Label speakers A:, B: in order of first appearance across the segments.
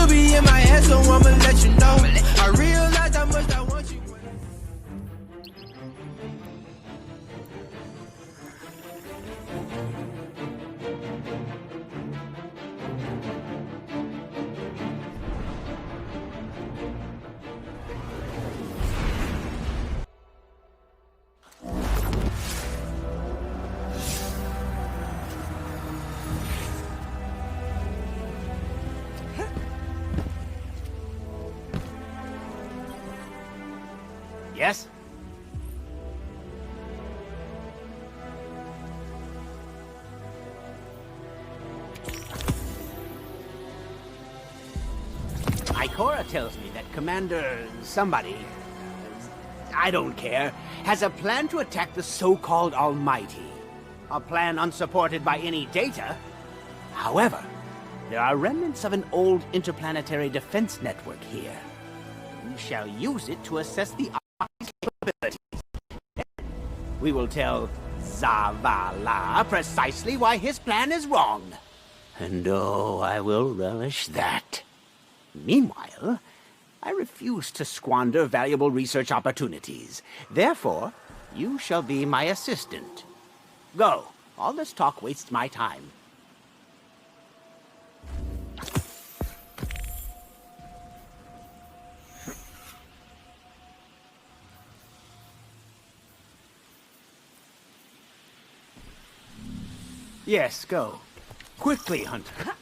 A: You'll be in my head, so I'ma let you know. I realize how much I want you.
B: Yes? Ikora tells me that Commander somebody, I don't care, has a plan to attack the so-called Almighty. A plan unsupported by any data. However, there are remnants of an old interplanetary defense network here. We shall use it to assess the Almighty's capabilities. We will tell Zavala precisely why his plan is wrong. And oh, I will relish that. Meanwhile, I refuse to squander valuable research opportunities. Therefore, you shall be my assistant. Go. All this talk wastes my time. Yes, go. Quickly, Hunter.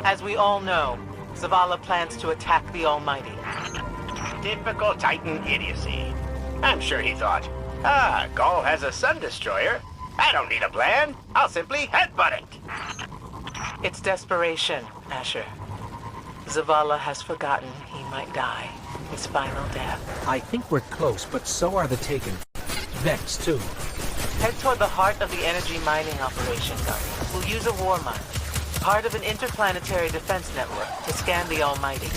C: As we all know, Zavala plans to attack the Almighty.
D: Typical Titan idiocy. I'm sure he thought, Gaul has a Sun Destroyer. I don't need a plan. I'll simply headbutt it.
C: It's desperation, Asher. Zavala has forgotten he might die. His final death.
E: I think we're close, but so are the Taken. Vex, too.
C: Head toward the heart of the energy mining operation, Guardian. We'll use a war mine. Part of an interplanetary defense network to scan the Almighty.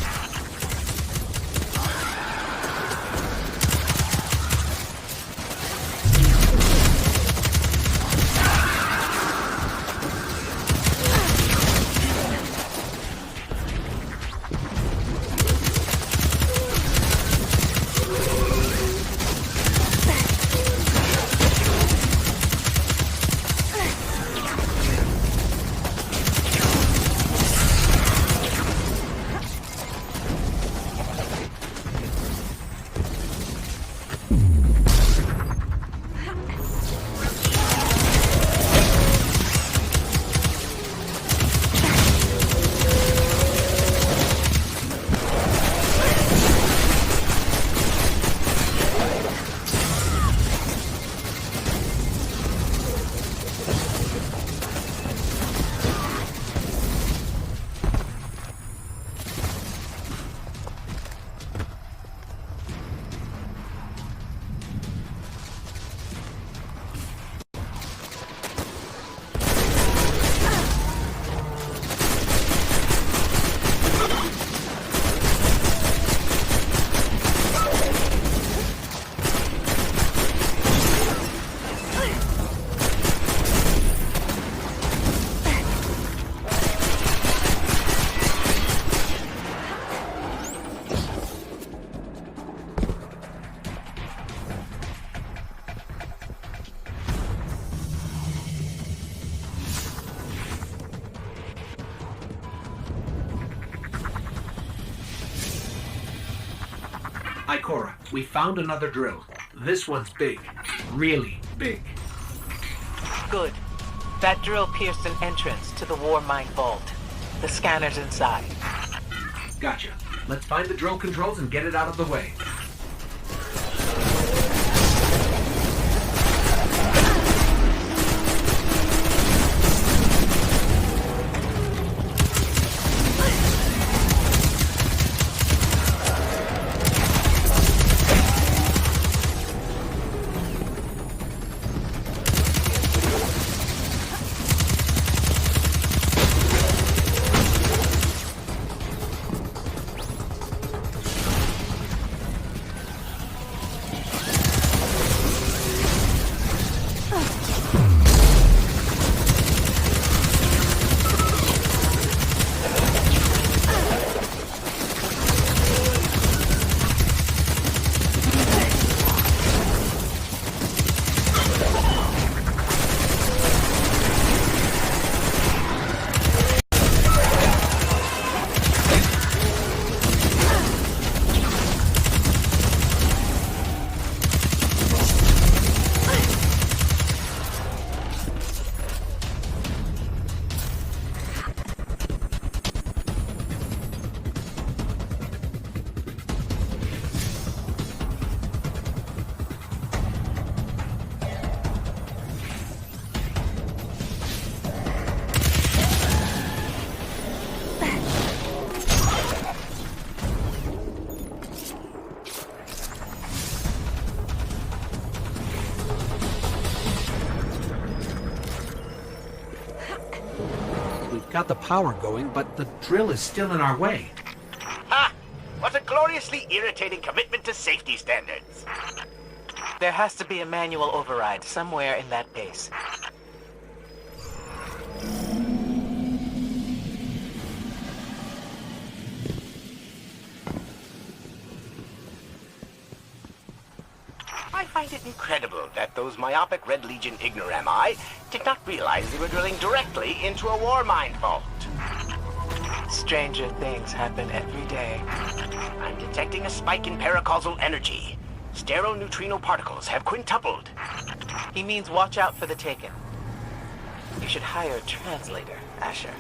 E: Ikora, we found another drill. This one's big. Really big.
C: Good. That drill pierced an entrance to the War Mine Vault. The scanner's inside.
E: Gotcha. Let's find the drill controls and get it out of the way. Got the power going, but the drill is still in our way.
D: Ha! What a gloriously irritating commitment to safety standards.
C: There has to be a manual override somewhere in that base.
D: I find it incredible that those myopic Red Legion ignorami did not realize they were drilling directly into a war mine vault.
C: Stranger things happen every day.
D: I'm detecting a spike in paracausal energy. Stereoneutrino particles have quintupled.
C: He means watch out for the Taken. You should hire a translator, Asher.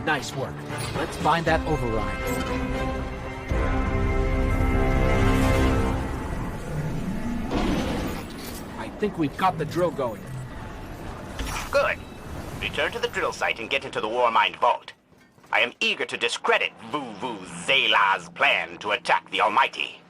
E: Nice work. Let's find that override. I think we've got the drill going.
D: Good. Return to the drill site and get into the war mine vault. I am eager to discredit Vuvuzela's plan to attack the Almighty.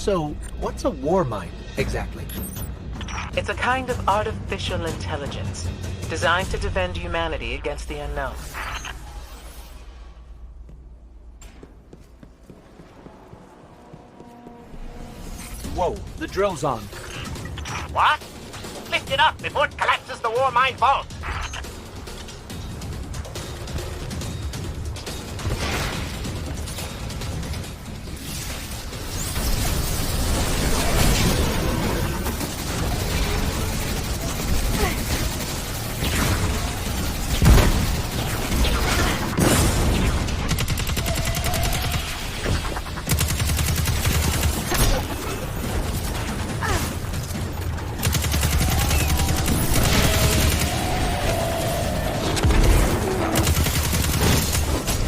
F: So, what's a war mine, exactly?
C: It's a kind of artificial intelligence designed to defend humanity against the unknown.
F: Whoa, the drill's on.
D: What? Lift it up before it collapses the war mine vault.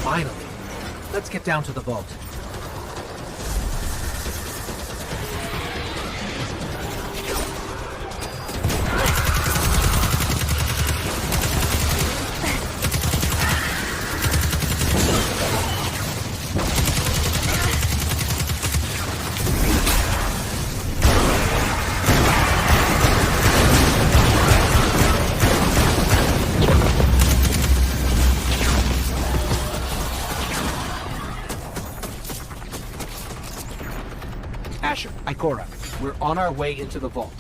F: Finally. Let's get down to the vault. Asher, Ikora, we're on our way into the vault.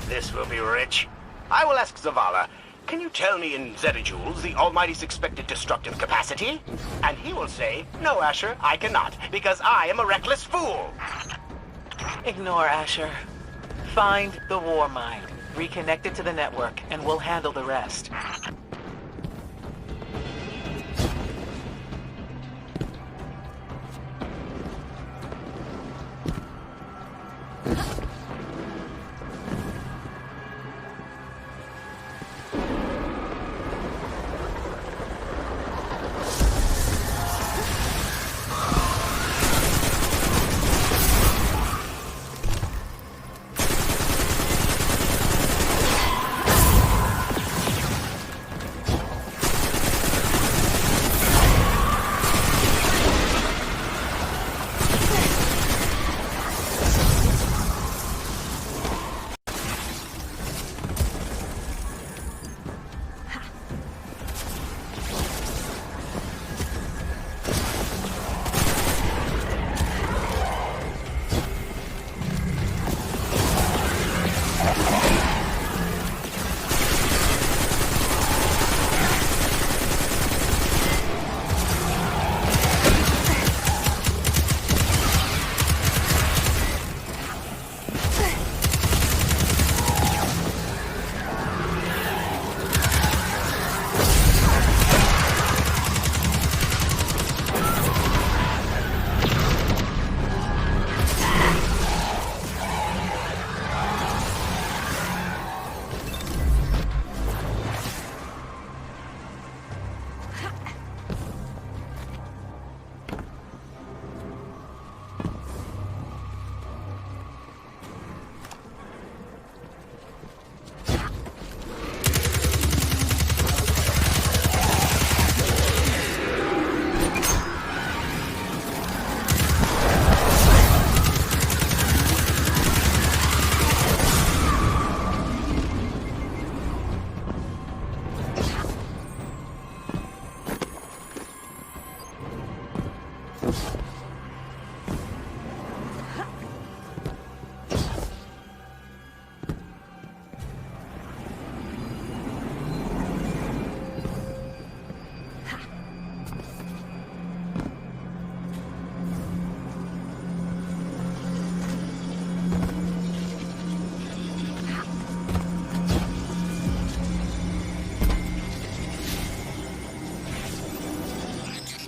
D: This will be rich. I will ask Zavala, can you tell me in zetajoules the Almighty's expected destructive capacity? And he will say, no, Asher, I cannot, because I am a reckless fool.
C: Ignore Asher. Find the war mine, reconnect it to the network, and we'll handle the rest.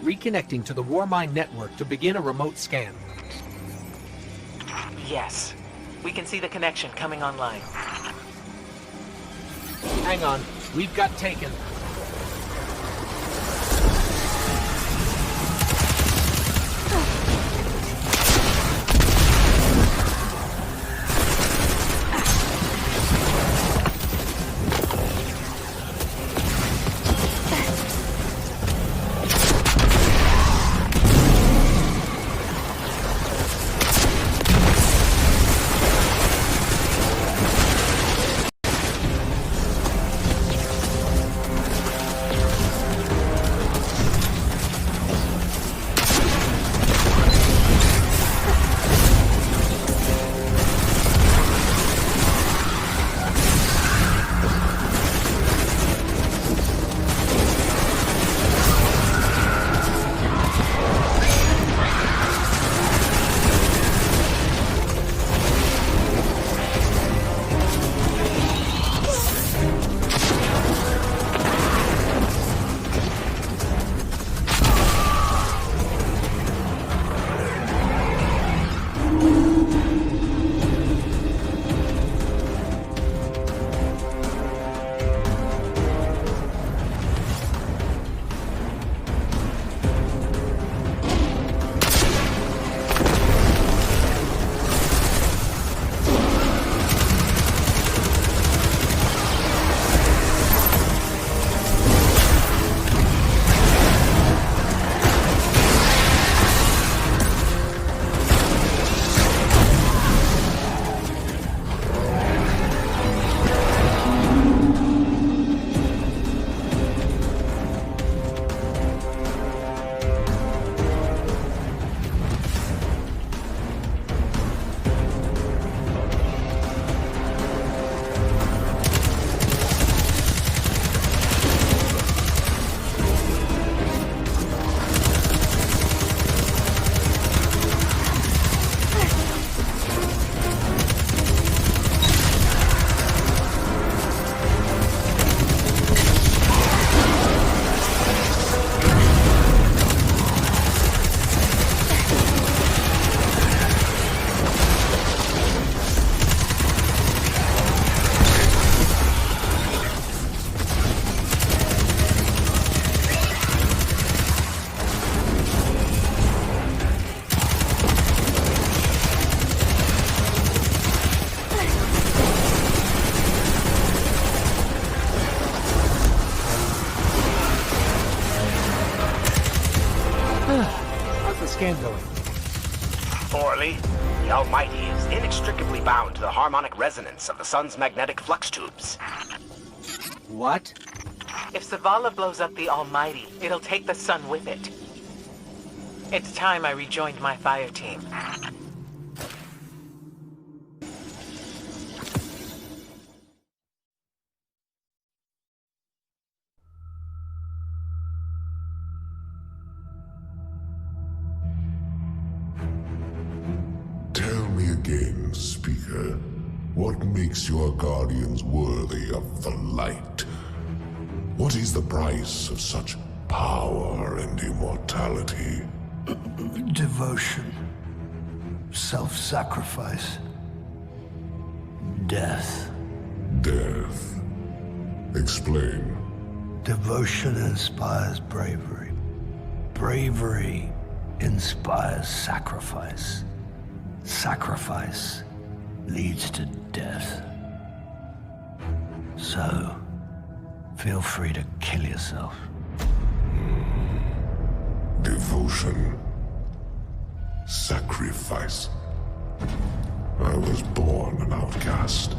F: Reconnecting to the Warmind network to begin a remote scan.
C: Yes. We can see the connection coming online.
F: Hang on, we've got taken. Scan going.
D: Poorly. The Almighty is inextricably bound to the harmonic resonance of the sun's magnetic flux tubes.
F: What?
C: If Zavala blows up the Almighty, it'll take the sun with it. It's time I rejoined my fire team.
G: Tell me again, Speaker, what makes your guardians worthy of the light? What is the price of such power and immortality?
H: Devotion. Self-sacrifice. Death.
G: Death. Explain.
H: Devotion inspires bravery. Bravery inspires sacrifice. Sacrifice leads to death. So, feel free to kill yourself.
G: Devotion. Sacrifice. I was born an outcast.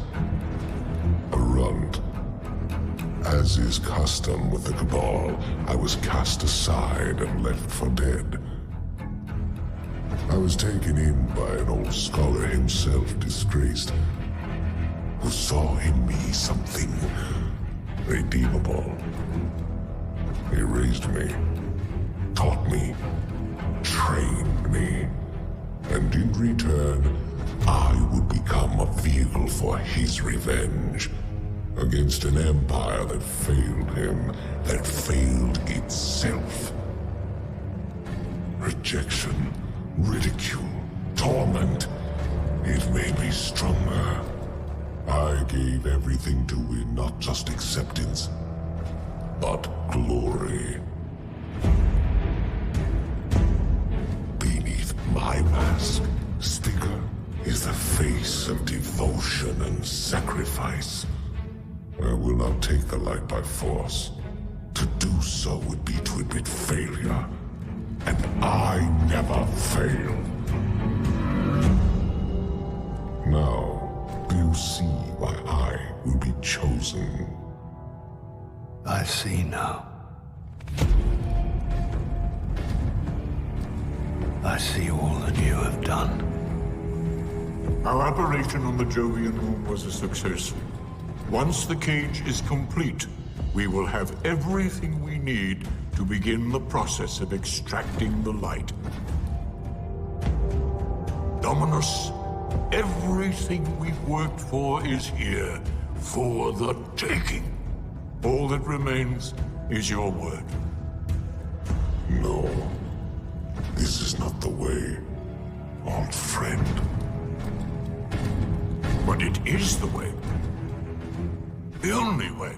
G: A runt. As is custom with the Cabal, I was cast aside and left for dead. I was taken in by an old scholar himself, disgraced, who saw in me something redeemable. He raised me, taught me, trained me, and in return, I would become a vehicle for his revenge against an empire that failed him, that failed itself. Rejection, ridicule, torment. It made me stronger. I gave everything to win not just acceptance, but glory. Beneath my mask, Sticker is the face of devotion and sacrifice. I will not take the light by force. To do so would be to admit failure. And I never fail. Now, do you see why I will be chosen?
H: I see now. I see all that you have done.
I: Our operation on the Jovian Room was a success. Once the cage is complete, we will have everything we need to begin the process of extracting the light. Dominus, everything we've worked for is here, for the taking. All that remains is your word.
G: No. This is not the way, old friend.
I: But it is the way. The only way.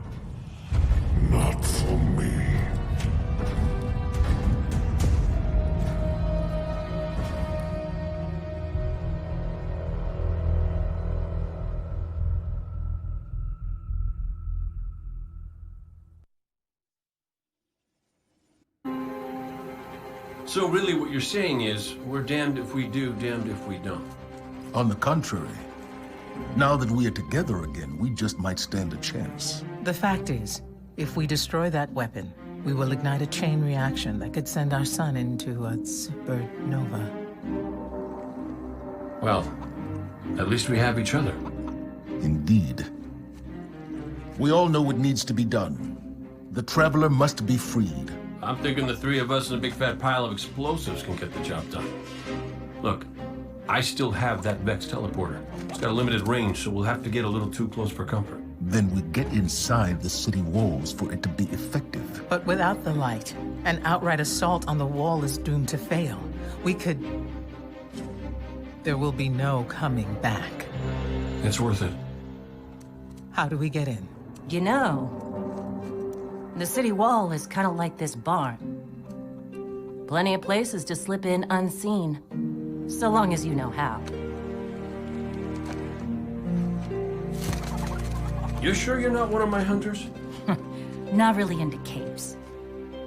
G: Not for me.
J: So really what you're saying is, we're damned if we do, damned if we don't.
K: On the contrary, now that we are together again, we just might stand a chance.
C: The fact is, if we destroy that weapon, we will ignite a chain reaction that could send our sun into a supernova.
J: Well, at least we have each other.
K: Indeed. We all know what needs to be done. The Traveler must be freed.
J: I'm thinking the three of us and a big fat pile of explosives can get the job done. Look, I still have that Vex teleporter. It's got a limited range, so we'll have to get a little too close for comfort.
K: Then we get inside the city walls for it to be effective.
C: But without the light, an outright assault on the wall is doomed to fail. We could... There will be no coming back.
J: It's worth it.
C: How do we get in?
L: You know, the city wall is kind of like this barn. Plenty of places to slip in unseen, so long as you know how.
J: You sure you're not one of my hunters?
L: Not really into caves.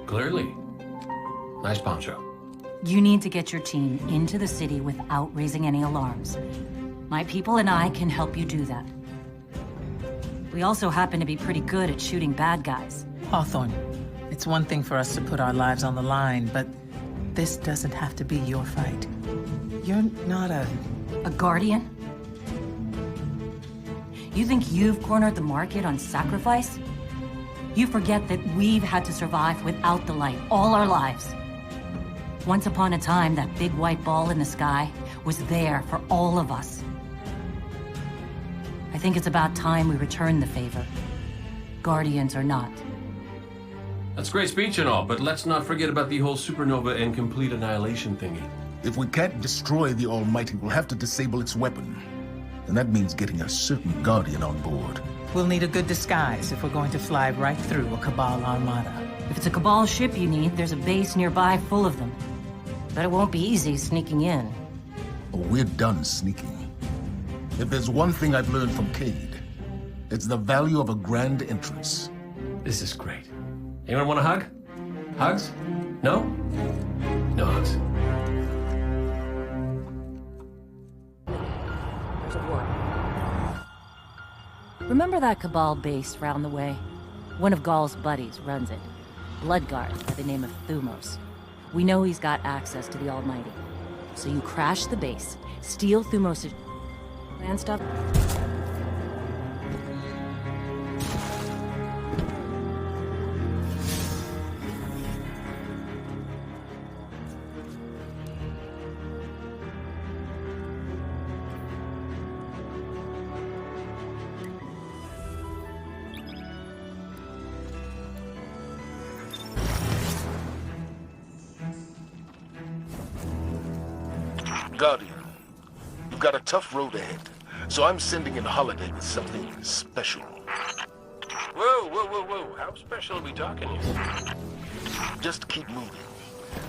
J: Clearly. Nice poncho.
L: You need to get your team into the city without raising any alarms. My people and I can help you do that. We also happen to be pretty good at shooting bad guys.
C: Hawthorne, it's one thing for us to put our lives on the line, but this doesn't have to be your fight. You're not a
L: guardian? You think you've cornered the market on sacrifice? You forget that we've had to survive without the light all our lives. Once upon a time, that big white ball in the sky was there for all of us. I think it's about time we return the favor. Guardians or not.
J: That's great speech and all, but let's not forget about the whole supernova and complete annihilation thingy.
K: If we can't destroy the Almighty, we'll have to disable its weapon. And that means getting a certain Guardian on board.
C: We'll need a good disguise if we're going to fly right through a Cabal armada.
L: If it's a Cabal ship you need, there's a base nearby full of them. But it won't be easy sneaking in.
K: Oh, we're done sneaking. If there's one thing I've learned from Cayde, it's the value of a grand entrance.
J: This is great. Anyone want a hug? Hugs? No? No hugs.
L: There's a war. Remember that Cabal base round the way? One of Ghaul's buddies runs it. Bloodguard by the name of Thumos. We know he's got access to the Almighty. So you crash the base, steal Thumos' and stuff.
K: Guardian, you've got a tough road ahead, so I'm sending in Holiday with something special.
J: Whoa, whoa, whoa, whoa. How special are we talking here?
K: Just keep moving.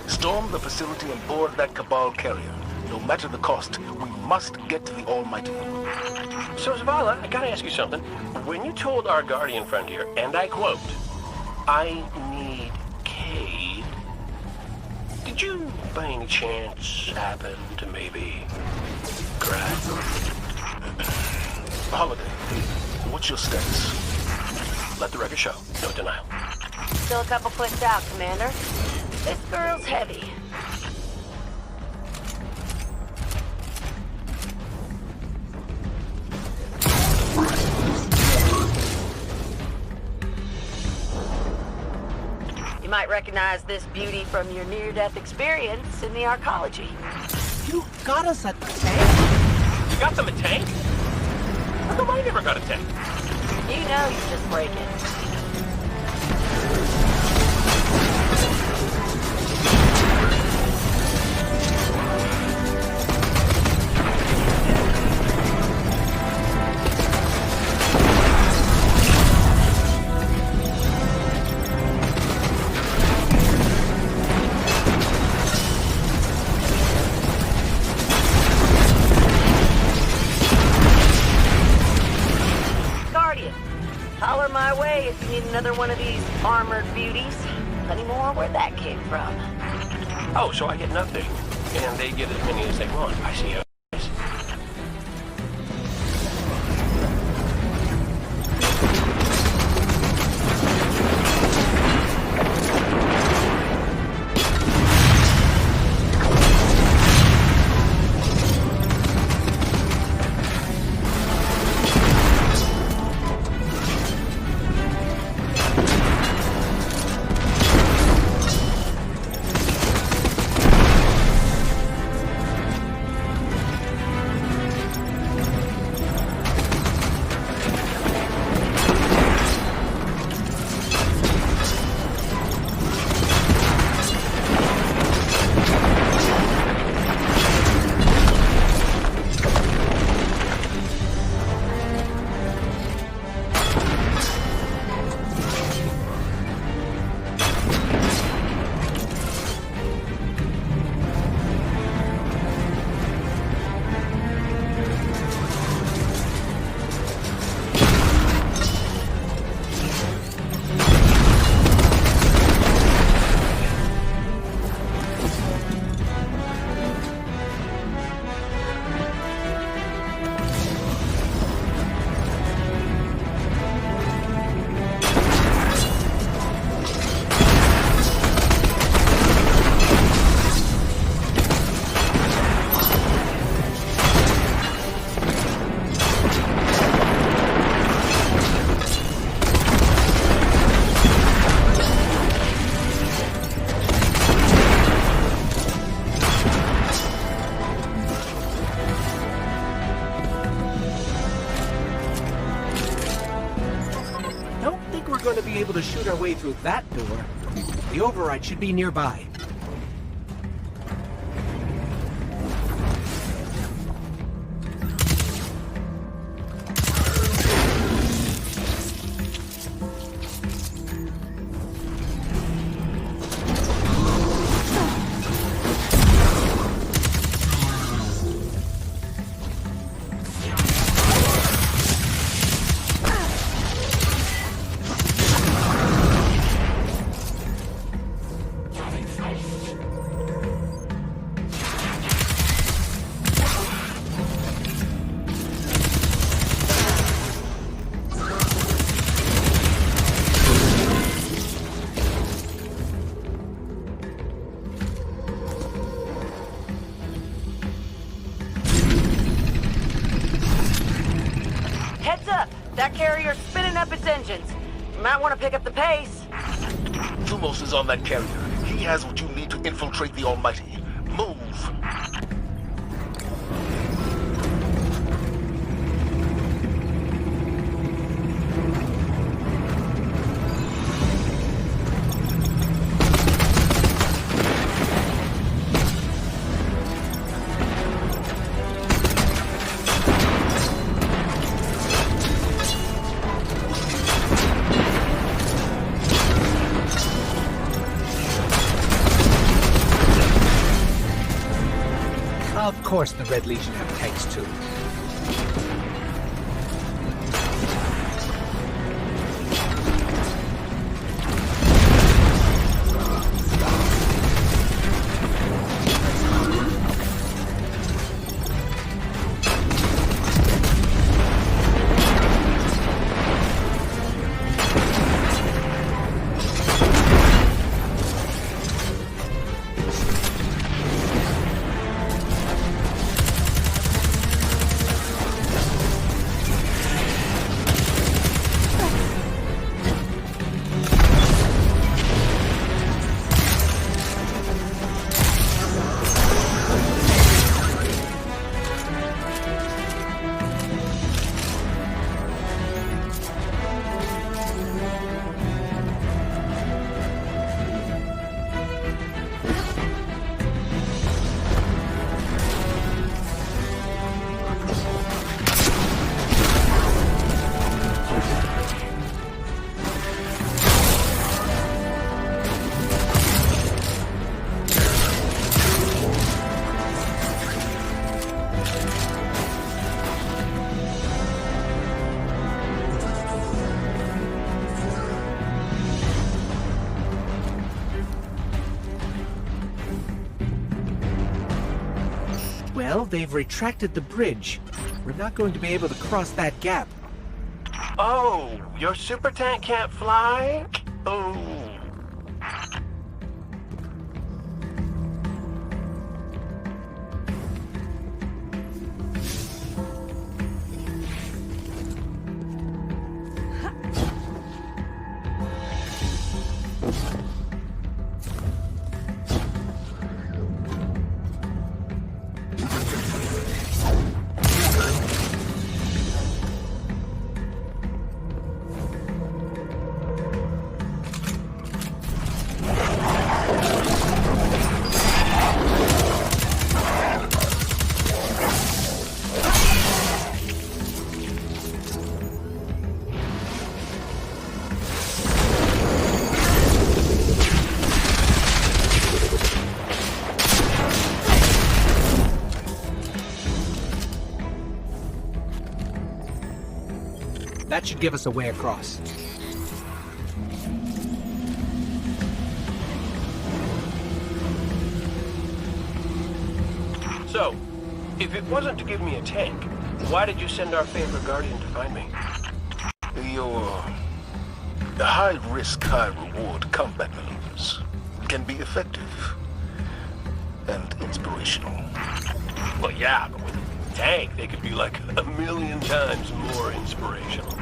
K: Storm the facility and board that Cabal carrier. No matter the cost, we must get to the Almighty.
J: So, Zavala, I gotta ask you something. When you told our Guardian friend here, and I quote, I need Cade, did you, by any chance, happen to maybe cry?
K: Holiday, what's your status?
J: Let the record show. No denial.
M: Still a couple clicks out, Commander. This girl's heavy. You might recognize this beauty from your near-death experience in the arcology.
B: You got us a tank?
J: You got them a tank? How come I never got a tank?
M: You know you just break it. Holler my way if you need another one of these armored beauties. Plenty more where that came from.
J: Oh, so I get nothing, and they get as many as they want. I see how it is.
F: Able to shoot our way through that door. The override should be nearby.
M: That carrier's spinning up its engines. You might want to pick up the pace.
N: Thumos is on that carrier. He has what you need to infiltrate the Almighty. Move!
F: Of course the Red Legion have tanks too. Well, they've retracted the bridge. We're not going to be able to cross that gap.
J: Oh, your super tank can't fly? Oh.
F: That should give us a way across.
J: So, if it wasn't to give me a tank, why did you send our favorite Guardian to find me?
N: Your high-risk, high-reward combat maneuvers can be effective and inspirational.
J: Well, yeah, but with a tank, they could be like 1,000,000 times more inspirational.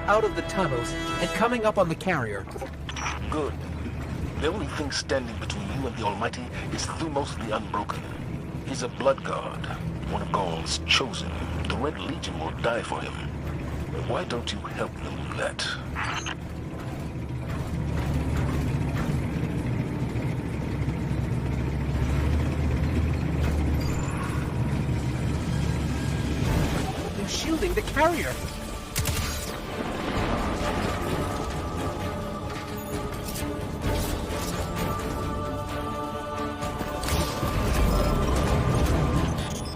F: out of the tunnels and coming up on the carrier.
N: Good. The only thing standing between you and the Almighty is Thumos the Unbroken. He's a blood god, one of Gaul's chosen. The Red Legion will die for him. Why don't you help them with that?
F: They're shielding the carrier.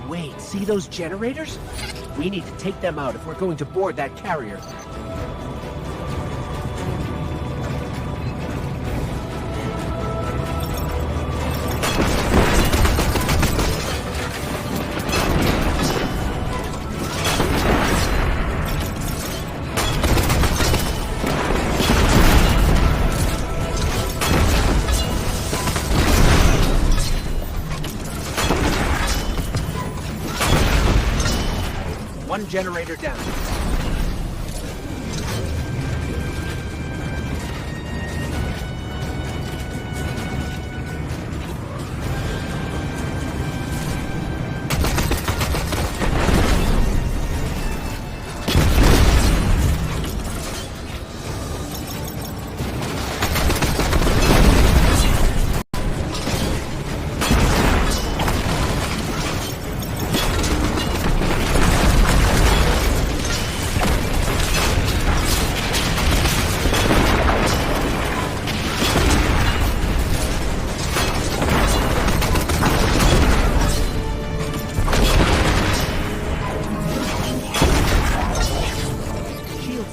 F: Wait, see those generators? We need to take them out if we're going to board that carrier. One generator down.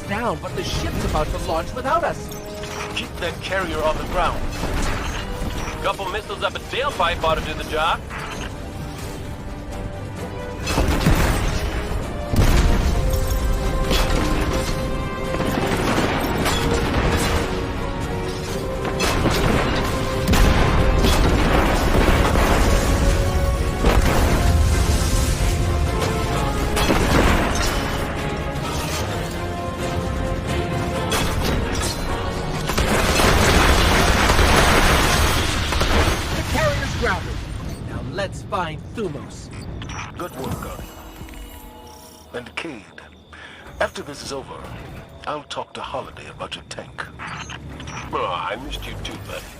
F: Down, but the ship's about to launch without us.
J: Keep that carrier on the ground. Couple missiles up a tailpipe ought to do the job.
F: Now let's find Thumos.
N: Good work, Guardian. And Cade, after this is over, I'll talk to Holiday about your tank.
J: Oh, I missed you too, buddy.